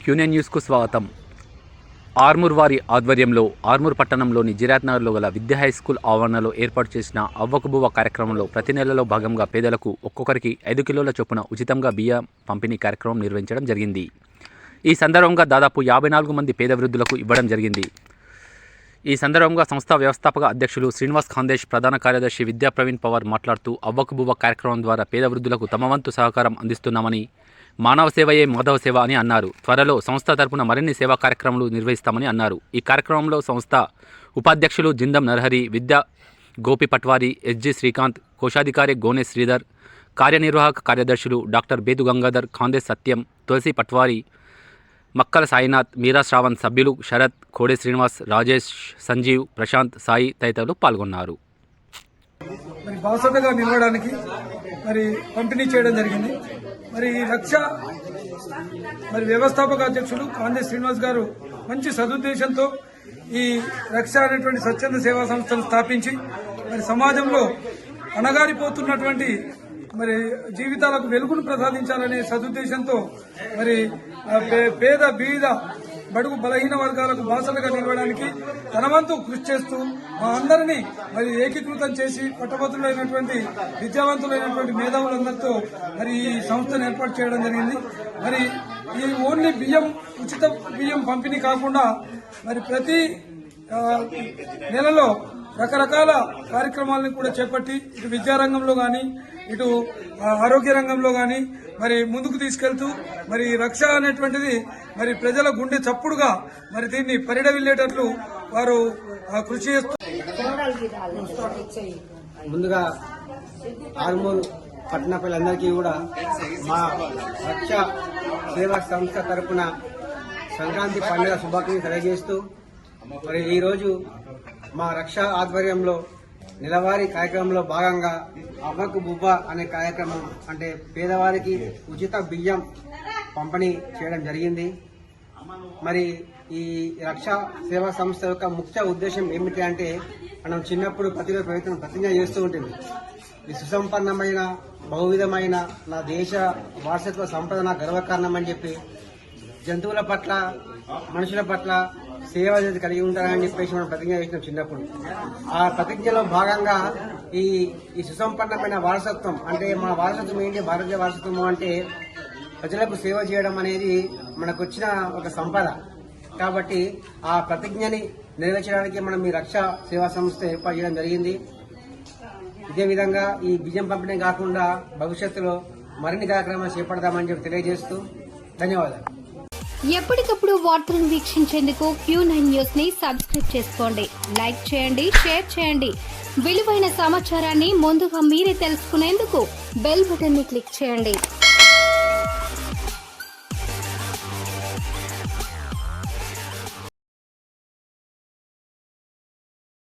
క్యూనెన్ న్యూస్కు స్వాగతం. ఆర్మూర్ వారి ఆధ్వర్యంలో ఆర్మూర్ పట్టణంలోని జిరాత్ నగర్లో గల విద్యా హై స్కూల్ ఆవరణలో ఏర్పాటు చేసిన అవ్వకుబువ్వ కార్యక్రమంలో ప్రతి నెలలో భాగంగా పేదలకు ఒక్కొక్కరికి 5 కిలోల చొప్పున ఉచితంగా బియ్యం పంపిణీ కార్యక్రమం నిర్వహించడం జరిగింది. ఈ సందర్భంగా దాదాపు 54 మంది పేద వృద్ధులకు ఇవ్వడం జరిగింది. ఈ సందర్భంగా సంస్థ వ్యవస్థాపక అధ్యక్షులు శ్రీనివాస్ ఖాందేశ్, ప్రధాన కార్యదర్శి విద్యా ప్రవీణ్ పవార్ మాట్లాడుతూ అవ్వకుబువ్వ కార్యక్రమం ద్వారా పేద వృద్ధులకు తమ వంతు సహకారం అందిస్తున్నామని, మానవ సేవయే మాధవ సేవ అని అన్నారు. త్వరలో సంస్థ తరపున మరిన్ని సేవా కార్యక్రమాలు నిర్వహిస్తామని అన్నారు. ఈ కార్యక్రమంలో సంస్థ ఉపాధ్యక్షులు జిందం నరహరి, విద్యా గోపి పట్వారి, ఎస్జి శ్రీకాంత్, కోశాధికారి గోనె శ్రీధర్, కార్యనిర్వాహక కార్యదర్శులు డాక్టర్ బేదు గంగాధర్, ఖాందేశ్ సత్యం, తులసి పట్వారి, మక్కల సాయినాథ్, మీరా శ్రావణ్, సభ్యులు శరత్, కోడే శ్రీనివాస్, రాజేష్, సంజీవ్, ప్రశాంత్, సాయి తదితరులు పాల్గొన్నారు. బాసటగా నిలవడానికి పంపిణీ చేయడం జరిగింది. రక్ష వ్యవస్థాపక అధ్యక్షులు ఖాందేశ్ శ్రీనివాస్ గారు మంచి సదుద్దేశంతో ఈ రక్ష అనేటువంటి స్వచ్ఛంద సేవా సంస్థను స్థాపించి సమాజంలో అణగారిపోతున్నటువంటి జీవితాలకు వెలుగును ప్రసాదించాలనే సదుద్దేశంతో పేద బీద బడుగు బలహీన వర్గాలకు బాసలుగా నిలవడానికి తన వంతు కృషి చేస్తూ మా అందరినీ ఏకీకృతం చేసి పట్టభద్రులైనటువంటి విద్యావంతులైనటువంటి మేధావులందరితో ఈ సంస్థను ఏర్పాటు చేయడం జరిగింది. ఈ ఓన్లీ బియ్యం, ఉచిత బియ్యం పంపిణీ కాకుండా ప్రతి నెలలో రకరకాల కార్యక్రమాలను కూడా చేపట్టి ఇటు విద్యారంగంలో గాని, ఇటు ఆరోగ్య రంగంలో గాని ముందుకు తీసుకెళ్తూ రక్ష అనేటువంటిది ప్రజల గుండె చప్పుడుగా దీన్ని పరిడవిల్లేటట్లు వారు కృషి చేస్తూ. ముందుగా ఆర్మూర్ పట్టణ పిల్లలందరికీ కూడా మా రక్ష సేవా సంస్థ తరపున సంక్రాంతి పండుగ శుభాకాంక్షలు తెలియజేస్తూ ఈరోజు మా రక్ష ఆధ్వర్యంలో నెలవారీ కార్యక్రమంలో భాగంగా అవ్వకుబువ్వ అనే కార్యక్రమం, అంటే పేదవారికి ఉచిత బియ్యం పంపిణీ చేయడం జరిగింది. ఈ రక్ష సేవా సంస్థ యొక్క ముఖ్య ఉద్దేశం ఏమిటి అంటే, మనం చిన్నప్పుడు ప్రతిరోజు ప్రతిజ్ఞ చేస్తూ ఉంటుంది, ఈ సుసంపన్నమైన బహువిధమైన నా దేశ వారసత్వ సంపద నా గర్వకారణమని చెప్పి జంతువుల పట్ల మనుషుల పట్ల సేవ కలిగి ఉంటారని చెప్పేసి మనం ప్రతిజ్ఞ చేసినాం చిన్నప్పుడు. ఆ ప్రతిజ్ఞలో భాగంగా ఈ సుసంపన్నమైన వారసత్వం, అంటే మన వారసత్వం ఏంటి, భారతీయ వారసత్వం అంటే ప్రజలకు సేవ చేయడం అనేది మనకు వచ్చిన ఒక సంపద. కాబట్టి ఆ ప్రతిజ్ఞని నెరవేర్చడానికి మనం ఈ రక్ష సేవా సంస్థ ఏర్పాటు చేయడం జరిగింది. ఇదే విధంగా ఈ బియ్యం పంపిణీ కాకుండా భవిష్యత్తులో మరిన్ని కార్యక్రమాలు చేపడదామని చెప్పి తెలియజేస్తూ ధన్యవాదాలు. ఎప్పటికప్పుడు వార్తలను వీక్షించేందుకు Q9 న్యూస్ ని సబ్స్క్రైబ్ చేసుకోండి, లైక్ చేయండి, షేర్ చేయండి. విలువైన సమాచారాన్ని ముందుగా మీరే తెలుసుకునేందుకు బెల్ బటన్ ని క్లిక్ చేయండి.